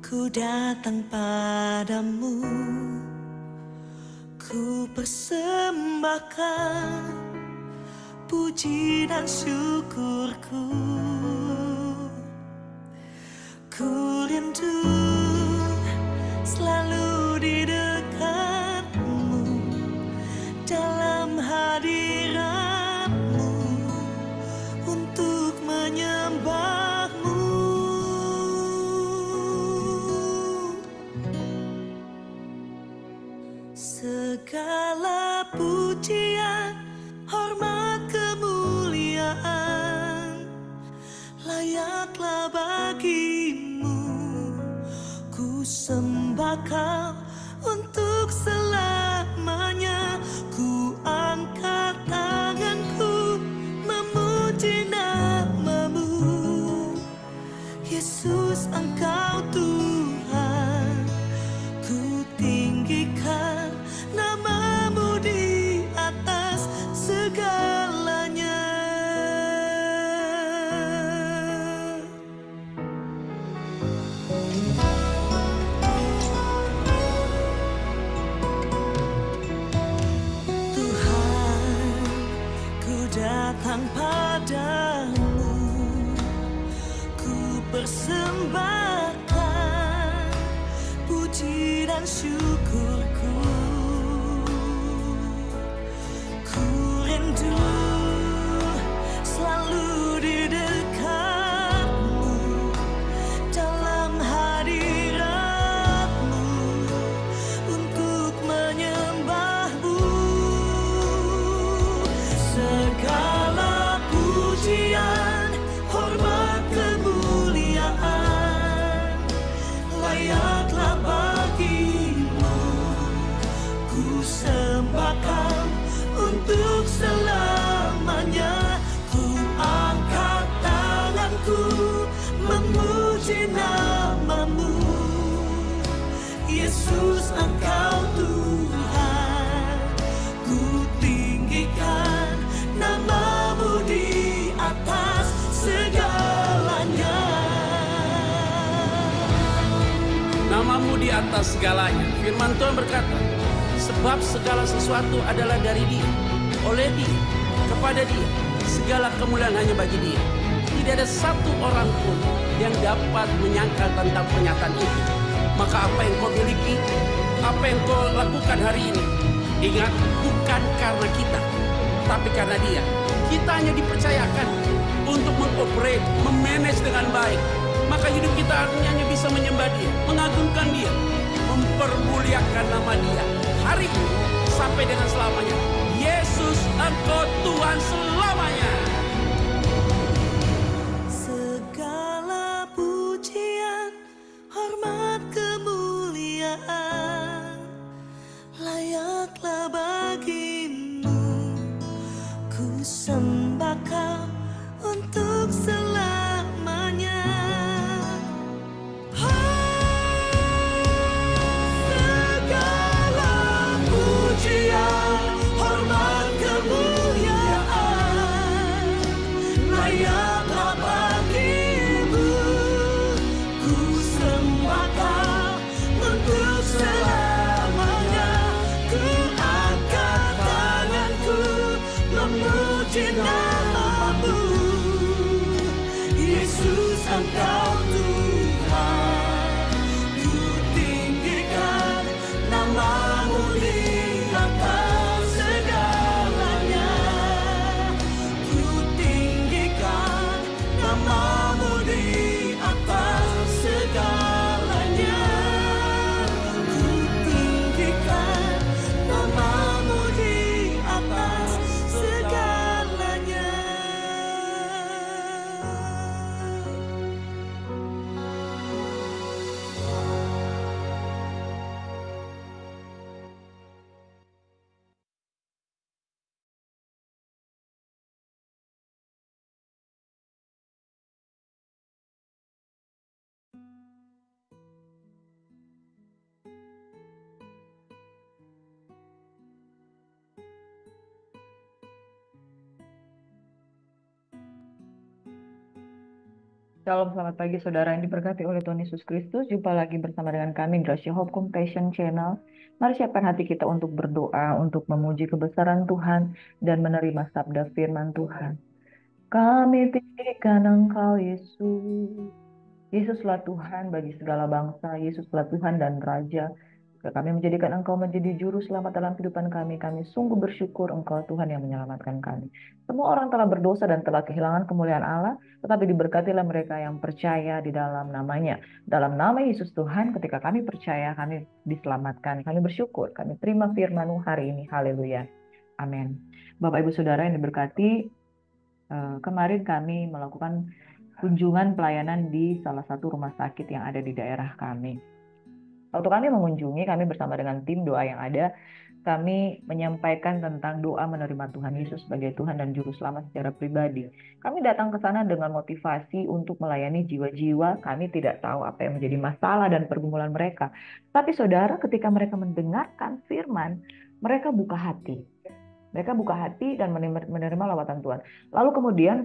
Ku datang padamu, ku persembahkan puji dan syukurku. Ku rindu selalu di dekatmu, dalam hadiratmu untuk menyembahmu. Segala pujian, hormat, kemuliaan layaklah bagimu. Ku sembah Kau untuk selamanya. Ku angkat tanganku memuji nama-Mu. Yesus, Engkau Tuhan. Ku tinggikan nama-Mu di atas segalanya. Tuhan, ku datang padamu, ku persembahkan puji dan syukurku. Ku rindu selalu di dekatmu, dalam hadiratmu untuk menyembahmu. Segala pujian, hormat, kemuliaan layaklah bagimu. Ku sembahkan untuk selamanya. Ku angkat tanganku memuji nama-Mu. Yesus, Engkau Tuhan. Ku tinggikan nama-Mu di atas segalanya. Nama-Mu di atas segalanya. Firman Tuhan berkata, sebab segala sesuatu adalah dari Dia, oleh Dia, kepada Dia. Segala kemuliaan hanya bagi Dia. Tidak ada satu orang pun yang dapat menyangkal tentang pernyataan itu. Maka apa yang kau miliki, apa yang kau lakukan hari ini, ingat, bukan karena kita, tapi karena Dia. Kita hanya dipercayakan untuk mengoperate, memanage dengan baik. Maka hidup kita hanya bisa menyembah Dia, mengagungkan Dia, mempermuliakan nama Dia hari ini sampai dengan selamanya. Yesus, Engkau Tuhan selamanya. Segala pujian, hormat, kemuliaan layaklah bagimu. Ku sembah Kau untuk selamanya. Segala pujian, hormat, kemuliaan Shalom, selamat pagi saudara yang diberkati oleh Tuhan Yesus Kristus. Jumpa lagi bersama dengan kami Gracia Hope Compassion Channel. Mari siapkan hati kita untuk berdoa, untuk memuji kebesaran Tuhan dan menerima sabda firman Tuhan. Kami tinggikan Engkau Yesus. Yesuslah Tuhan bagi segala bangsa, Yesuslah Tuhan dan Raja. Kami menjadikan Engkau menjadi juru selamat dalam kehidupan kami. Kami sungguh bersyukur Engkau Tuhan yang menyelamatkan kami. Semua orang telah berdosa dan telah kehilangan kemuliaan Allah, tetapi diberkatilah mereka yang percaya di dalam namanya. Dalam nama Yesus Tuhan, ketika kami percaya, kami diselamatkan. Kami bersyukur, kami terima firman-Mu hari ini. Haleluya. Amin. Bapak Ibu Saudara yang diberkati, kemarin kami melakukan kunjungan pelayanan di salah satu rumah sakit yang ada di daerah kami. Waktu kami mengunjungi, kami bersama dengan tim doa yang ada, kami menyampaikan tentang doa menerima Tuhan Yesus sebagai Tuhan dan Juru Selamat secara pribadi. Kami datang ke sana dengan motivasi untuk melayani jiwa-jiwa. Kami tidak tahu apa yang menjadi masalah dan pergumulan mereka. Tapi saudara, ketika mereka mendengarkan firman, mereka buka hati. Mereka buka hati dan menerima lawatan Tuhan. Lalu kemudian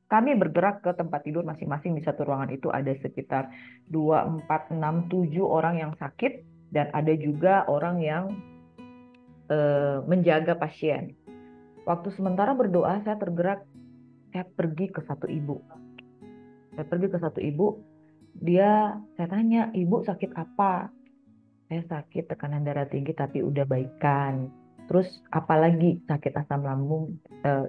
kami bergerak ke tempat tidur masing-masing. Di satu ruangan itu ada sekitar 2, 4, 6, 7 orang yang sakit dan ada juga orang yang menjaga pasien. Waktu sementara berdoa, saya tergerak, saya pergi ke satu ibu. Saya tanya, ibu sakit apa? Saya sakit tekanan darah tinggi tapi udah baikan. Terus apalagi sakit asam lambung.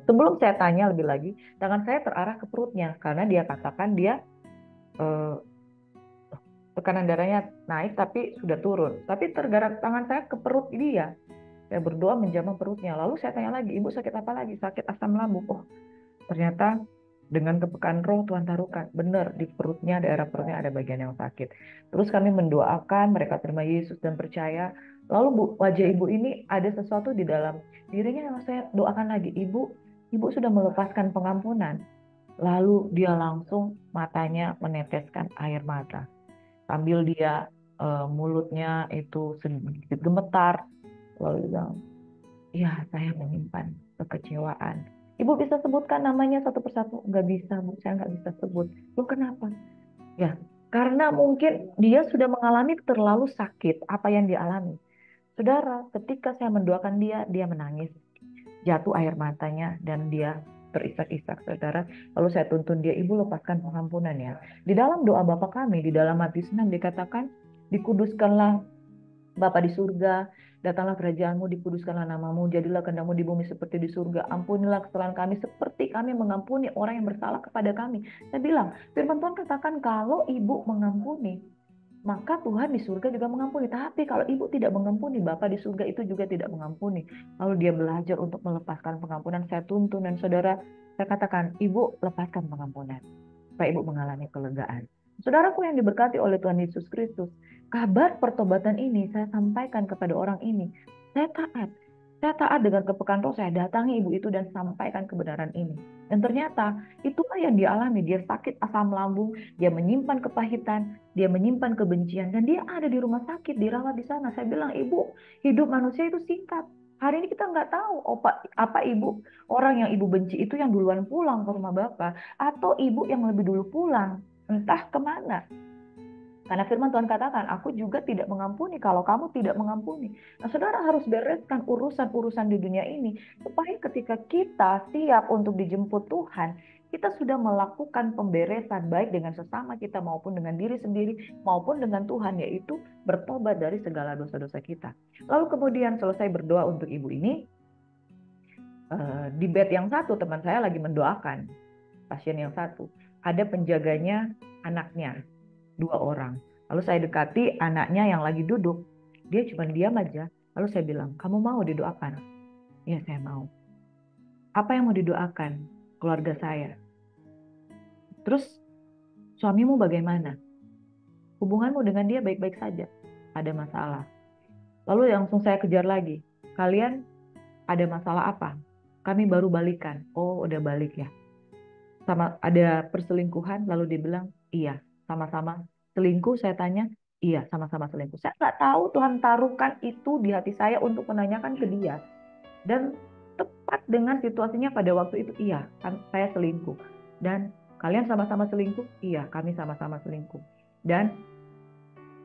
Sebelum saya tanya lebih lagi, tangan saya terarah ke perutnya karena dia katakan dia tekanan darahnya naik tapi sudah turun. Tapi tergerak tangan saya ke perut dia. Saya berdoa menjamah perutnya. Lalu saya tanya lagi, ibu sakit apa lagi? Sakit asam lambung. Oh, ternyata dengan kepekaan roh Tuhan taruhkan. Benar, di perutnya, daerah perutnya ada bagian yang sakit. Terus kami mendoakan, mereka terima Yesus dan percaya. Lalu wajah ibu ini ada sesuatu di dalam dirinya yang saya doakan lagi. Ibu sudah melepaskan pengampunan. Lalu dia langsung matanya meneteskan air mata. Sambil dia mulutnya itu sedikit gemetar. Lalu dia bilang, ya saya menyimpan kekecewaan. Ibu bisa sebutkan namanya satu persatu? Nggak bisa, Bu. Saya nggak bisa sebut. Loh kenapa? Ya, karena mungkin dia sudah mengalami terlalu sakit apa yang dialami. Saudara, ketika saya mendoakan dia menangis. Jatuh air matanya dan dia terisak-isak, saudara. Lalu saya tuntun dia, ibu lepaskan pengampunan ya. Di dalam doa Bapa kami, di dalam Matius 6 dikatakan, dikuduskanlah Bapa di surga, datanglah kerajaanmu, dikuduskanlah namamu, jadilah kehendakmu di bumi seperti di surga. Ampunilah kesalahan kami seperti kami mengampuni orang yang bersalah kepada kami. Saya bilang, firman Tuhan katakan kalau ibu mengampuni, maka Tuhan di surga juga mengampuni. Tapi kalau ibu tidak mengampuni, Bapa di surga itu juga tidak mengampuni. Lalu dia belajar untuk melepaskan pengampunan. Saya tuntun dan saudara, saya katakan, ibu lepaskan pengampunan. Supaya ibu mengalami kelegaan. Saudaraku yang diberkati oleh Tuhan Yesus Kristus, kabar pertobatan ini saya sampaikan kepada orang ini. Saya taat. Saya taat dengan kepekaan roh, saya datangi ibu itu dan sampaikan kebenaran ini. Dan ternyata itulah yang dia alami. Dia sakit asam lambung, dia menyimpan kepahitan, dia menyimpan kebencian, dan dia ada di rumah sakit, dirawat di sana. Saya bilang, ibu, hidup manusia itu singkat. Hari ini kita nggak tahu apa ibu, orang yang ibu benci itu yang duluan pulang ke rumah Bapak, atau ibu yang lebih dulu pulang, entah kemana. Karena firman Tuhan katakan, aku juga tidak mengampuni kalau kamu tidak mengampuni. Nah, saudara harus bereskan urusan-urusan di dunia ini, supaya ketika kita siap untuk dijemput Tuhan, kita sudah melakukan pemberesan baik dengan sesama kita maupun dengan diri sendiri, maupun dengan Tuhan, yaitu bertobat dari segala dosa-dosa kita. Lalu kemudian selesai berdoa untuk ibu ini, di bed yang satu teman saya lagi mendoakan pasien yang satu. Ada penjaganya, anaknya. 2 orang. Lalu saya dekati anaknya yang lagi duduk. Dia cuma diam aja. Lalu saya bilang, kamu mau didoakan? Ya, saya mau. Apa yang mau didoakan? Keluarga saya. Terus, suamimu bagaimana? Hubunganmu dengan dia baik-baik saja? Ada masalah? Lalu langsung saya kejar lagi. Kalian ada masalah apa? Kami baru balikan. Oh, udah balik ya. Sama ada perselingkuhan? Lalu dia bilang, iya. Sama-sama selingkuh, saya tanya, iya sama-sama selingkuh. Saya nggak tahu Tuhan taruhkan itu di hati saya untuk menanyakan ke dia. Dan tepat dengan situasinya pada waktu itu, iya, saya selingkuh. Dan kalian sama-sama selingkuh? Iya, kami sama-sama selingkuh. Dan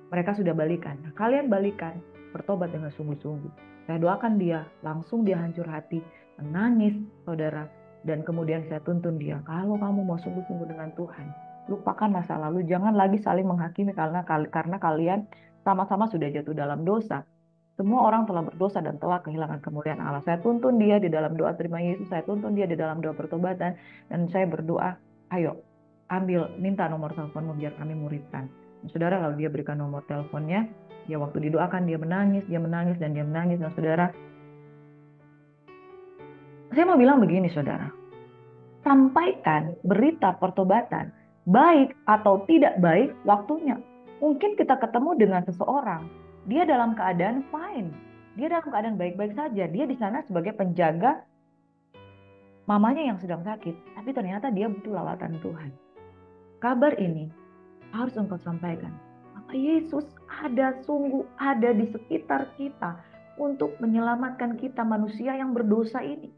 mereka sudah balikan. Nah, kalian balikan, bertobat dengan sungguh-sungguh. Saya doakan dia, langsung dia hancur hati, menangis, saudara. Dan kemudian saya tuntun dia, kalau kamu mau sungguh-sungguh dengan Tuhan, lupakan masa lalu, jangan lagi saling menghakimi karena kalian sama-sama sudah jatuh dalam dosa. Semua orang telah berdosa dan telah kehilangan kemuliaan Allah. Saya tuntun dia di dalam doa terima Yesus, saya tuntun dia di dalam doa pertobatan, dan saya berdoa, ayo minta nomor teleponmu biar kami muridkan. Nah, saudara, kalau dia berikan nomor teleponnya, dia waktu didoakan dia menangis, dan dia menangis. Nah, saudara, saya mau bilang begini, saudara, sampaikan berita pertobatan, baik atau tidak baik waktunya. Mungkin kita ketemu dengan seseorang, dia dalam keadaan fine, dia dalam keadaan baik-baik saja, dia di sana sebagai penjaga mamanya yang sedang sakit, tapi ternyata dia butuh lawatan Tuhan. Kabar ini harus engkau sampaikan. Maka Yesus sungguh ada di sekitar kita untuk menyelamatkan kita manusia yang berdosa ini.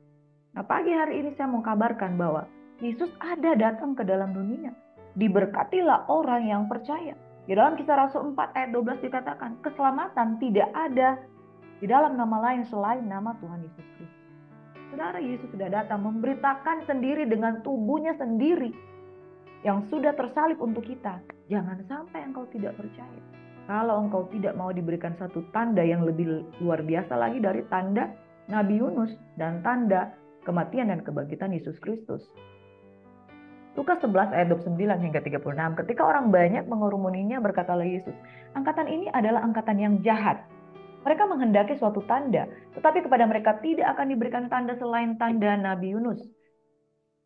Nah, pagi hari ini saya mau kabarkan bahwa Yesus ada datang ke dalam dunia. Diberkatilah orang yang percaya. Di dalam Kisah Rasul 4 ayat 12 dikatakan, keselamatan tidak ada di dalam nama lain selain nama Tuhan Yesus Kristus. Saudara, Yesus sudah datang memberitakan sendiri dengan tubuhnya sendiri yang sudah tersalib untuk kita. Jangan sampai engkau tidak percaya. Kalau engkau tidak mau diberikan satu tanda yang lebih luar biasa lagi dari tanda Nabi Yunus dan tanda kematian dan kebangkitan Yesus Kristus. Lukas 11 ayat 29 hingga 36. Ketika orang banyak mengerumuninya, berkatalah Yesus, angkatan ini adalah angkatan yang jahat. Mereka menghendaki suatu tanda, tetapi kepada mereka tidak akan diberikan tanda selain tanda Nabi Yunus.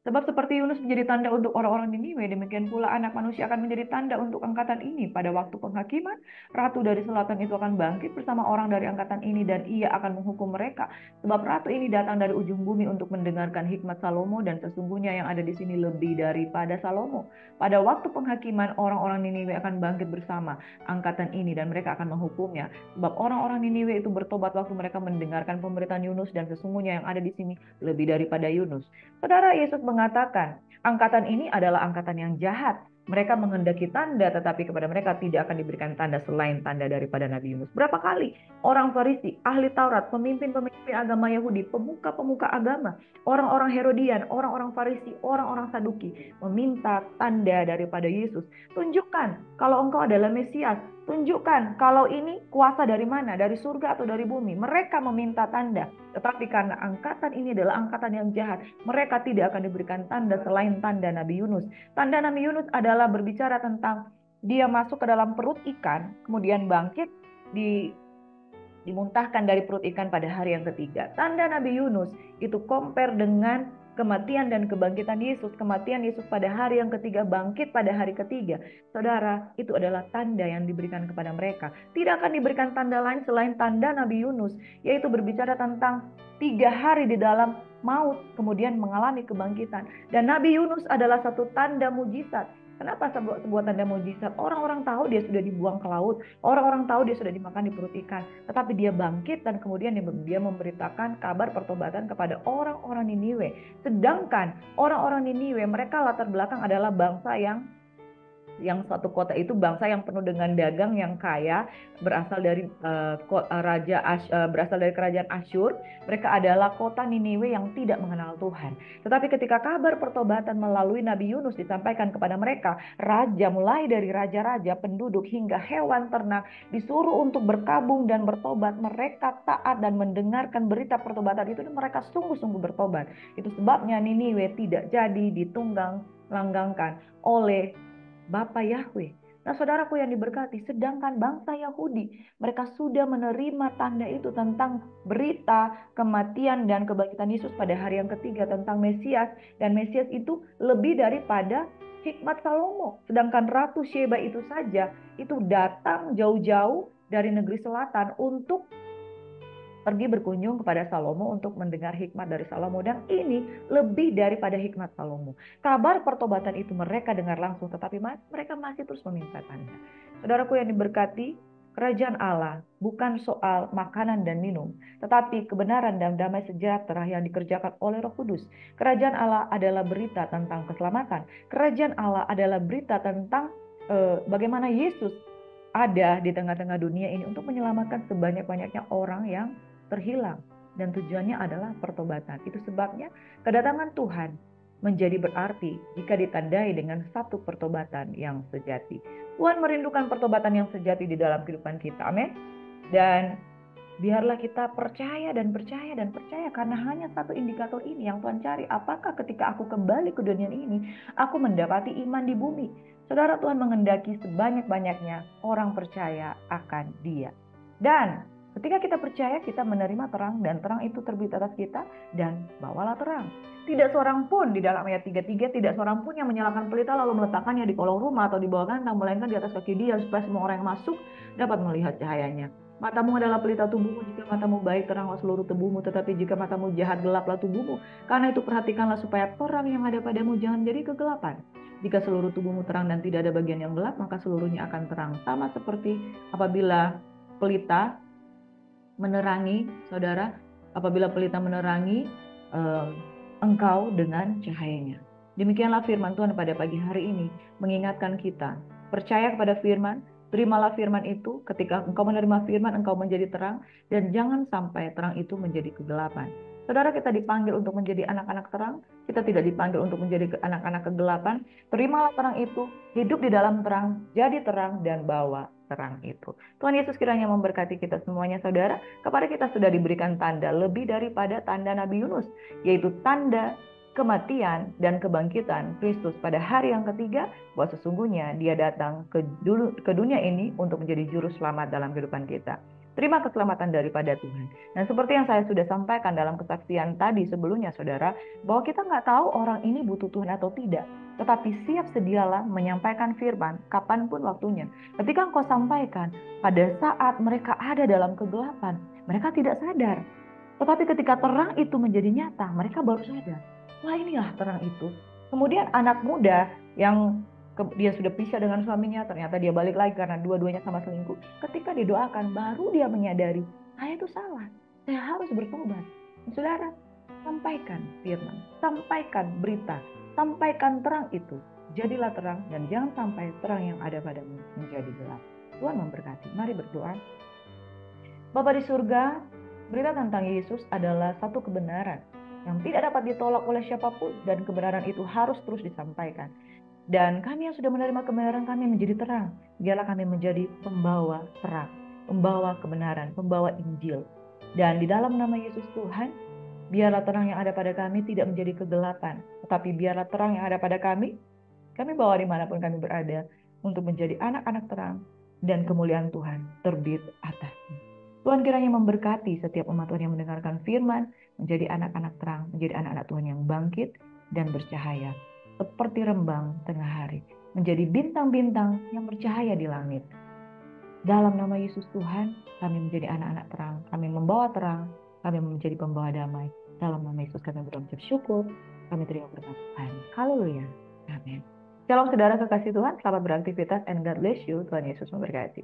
Sebab seperti Yunus menjadi tanda untuk orang-orang Niniwe, demikian pula anak manusia akan menjadi tanda untuk angkatan ini. Pada waktu penghakiman, ratu dari selatan itu akan bangkit bersama orang dari angkatan ini dan ia akan menghukum mereka. Sebab ratu ini datang dari ujung bumi untuk mendengarkan hikmat Salomo, dan sesungguhnya yang ada di sini lebih daripada Salomo. Pada waktu penghakiman, orang-orang Niniwe akan bangkit bersama angkatan ini dan mereka akan menghukumnya. Sebab orang-orang Niniwe itu bertobat waktu mereka mendengarkan pemberitaan Yunus, dan sesungguhnya yang ada di sini lebih daripada Yunus. Saudara, Yesus mengatakan, angkatan ini adalah angkatan yang jahat. Mereka menghendaki tanda, tetapi kepada mereka tidak akan diberikan tanda selain tanda daripada Nabi Yunus. Berapa kali orang Farisi, ahli Taurat, pemimpin-pemimpin agama Yahudi, pemuka-pemuka agama, orang-orang Herodian, orang-orang Farisi, orang-orang Saduki meminta tanda daripada Yesus. Tunjukkan kalau engkau adalah Mesias. Tunjukkan kalau ini kuasa dari mana, dari surga atau dari bumi. Mereka meminta tanda, tetapi karena angkatan ini adalah angkatan yang jahat, mereka tidak akan diberikan tanda selain tanda Nabi Yunus. Tanda Nabi Yunus adalah berbicara tentang dia masuk ke dalam perut ikan, kemudian bangkit, dimuntahkan dari perut ikan pada hari yang ketiga. Tanda Nabi Yunus itu compare dengan kematian dan kebangkitan Yesus. Kematian Yesus pada hari yang ketiga, bangkit pada hari ketiga. Saudara, itu adalah tanda yang diberikan kepada mereka. Tidak akan diberikan tanda lain selain tanda Nabi Yunus, yaitu berbicara tentang 3 hari di dalam maut, kemudian mengalami kebangkitan. Dan Nabi Yunus adalah satu tanda mujizat. Kenapa sebuah tanda mujizat? Orang-orang tahu dia sudah dibuang ke laut, orang-orang tahu dia sudah dimakan di perut ikan, tetapi dia bangkit dan kemudian dia memberitakan kabar pertobatan kepada orang-orang Niniwe. Sedangkan orang-orang Niniwe, mereka latar belakang adalah bangsa yang satu kota itu bangsa yang penuh dengan dagang yang kaya, berasal dari berasal dari kerajaan Asyur. Mereka adalah kota Niniwe yang tidak mengenal Tuhan. Tetapi ketika kabar pertobatan melalui Nabi Yunus disampaikan kepada mereka, raja, mulai dari raja-raja, penduduk hingga hewan ternak, disuruh untuk berkabung dan bertobat. Mereka taat dan mendengarkan berita pertobatan itu, dan mereka sungguh-sungguh bertobat. Itu sebabnya Niniwe tidak jadi langgangkan oleh Bapa Yahweh. Nah, saudaraku yang diberkati, sedangkan bangsa Yahudi, mereka sudah menerima tanda itu tentang berita kematian dan kebangkitan Yesus pada hari yang ketiga, tentang Mesias, dan Mesias itu lebih daripada hikmat Salomo. Sedangkan Ratu Sheba itu saja itu datang jauh-jauh dari negeri selatan untuk pergi berkunjung kepada Salomo untuk mendengar hikmat dari Salomo, dan ini lebih daripada hikmat Salomo. Kabar pertobatan itu mereka dengar langsung, tetapi mereka masih terus meminta tanda. Saudaraku yang diberkati, Kerajaan Allah bukan soal makanan dan minum, tetapi kebenaran dan damai sejahtera yang dikerjakan oleh Roh Kudus. Kerajaan Allah adalah berita tentang keselamatan. Kerajaan Allah adalah berita tentang bagaimana Yesus ada di tengah-tengah dunia ini untuk menyelamatkan sebanyak-banyaknya orang yang terhilang. Dan tujuannya adalah pertobatan. Itu sebabnya kedatangan Tuhan menjadi berarti jika ditandai dengan satu pertobatan yang sejati. Tuhan merindukan pertobatan yang sejati di dalam kehidupan kita. Amin. Dan biarlah kita percaya dan percaya dan percaya, karena hanya satu indikator ini yang Tuhan cari. Apakah ketika aku kembali ke dunia ini, aku mendapati iman di bumi? Saudara, Tuhan menghendaki sebanyak-banyaknya orang percaya akan Dia. Dan ketika kita percaya, kita menerima terang, dan terang itu terbit atas kita, dan bawalah terang. Tidak seorang pun di dalam ayat 33, tidak seorang pun yang menyalakan pelita lalu meletakkannya di kolong rumah atau di bawah kandang, melainkan di atas kaki dia, supaya semua orang yang masuk dapat melihat cahayanya. Matamu adalah pelita tubuhmu. Jika matamu baik, teranglah seluruh tubuhmu. Tetapi jika matamu jahat, gelaplah tubuhmu. Karena itu perhatikanlah supaya terang yang ada padamu jangan jadi kegelapan. Jika seluruh tubuhmu terang dan tidak ada bagian yang gelap, maka seluruhnya akan terang. Sama seperti apabila pelita menerangi, saudara, apabila pelita menerangi engkau dengan cahayanya. Demikianlah firman Tuhan pada pagi hari ini, mengingatkan kita, percaya kepada firman, terimalah firman itu. Ketika engkau menerima firman, engkau menjadi terang, dan jangan sampai terang itu menjadi kegelapan. Saudara, kita dipanggil untuk menjadi anak-anak terang, kita tidak dipanggil untuk menjadi anak-anak kegelapan. Terimalah terang itu, hidup di dalam terang, jadi terang, dan bawa terang itu. Tuhan Yesus kiranya memberkati kita semuanya, saudara. Kepada kita sudah diberikan tanda lebih daripada tanda Nabi Yunus, yaitu tanda kematian dan kebangkitan Kristus pada hari yang ketiga, bahwa sesungguhnya Dia datang ke dunia ini untuk menjadi juru selamat dalam kehidupan kita. Terima keselamatan daripada Tuhan. Dan seperti yang saya sudah sampaikan dalam kesaksian tadi sebelumnya, saudara, bahwa kita nggak tahu orang ini butuh Tuhan atau tidak. Tetapi siap sedialah menyampaikan firman kapanpun waktunya. Ketika engkau sampaikan pada saat mereka ada dalam kegelapan, mereka tidak sadar. Tetapi ketika terang itu menjadi nyata, mereka baru sadar. Wah, inilah terang itu. Kemudian anak muda yang dia sudah pisah dengan suaminya, ternyata dia balik lagi karena dua-duanya sama selingkuh. Ketika didoakan, baru dia menyadari, saya itu salah, saya harus bertobat. Saudara, sampaikan firman, sampaikan berita, sampaikan terang itu. Jadilah terang, dan jangan sampai terang yang ada padamu menjadi gelap. Tuhan memberkati. Mari berdoa. Bapa di surga, berita tentang Yesus adalah satu kebenaran yang tidak dapat ditolak oleh siapapun, dan kebenaran itu harus terus disampaikan. Dan kami yang sudah menerima kebenaran, kami menjadi terang. Biarlah kami menjadi pembawa terang, pembawa kebenaran, pembawa Injil. Dan di dalam nama Yesus Tuhan, biarlah terang yang ada pada kami tidak menjadi kegelapan, tetapi biarlah terang yang ada pada kami bawa dimanapun kami berada, untuk menjadi anak-anak terang, dan kemuliaan Tuhan terbit atasnya. Tuhan kiranya memberkati setiap umat Tuhan yang mendengarkan firman, menjadi anak-anak terang, menjadi anak-anak Tuhan yang bangkit dan bercahaya, seperti rembang tengah hari, menjadi bintang-bintang yang bercahaya di langit. Dalam nama Yesus Tuhan, kami menjadi anak-anak terang, kami membawa terang, kami menjadi pembawa damai. Dalam nama Yesus kami berucap syukur, kami terima berkat Tuhan. Haleluya. Amin. Shalom saudara kekasih Tuhan, selamat beraktivitas and God bless you. Tuhan Yesus memberkati.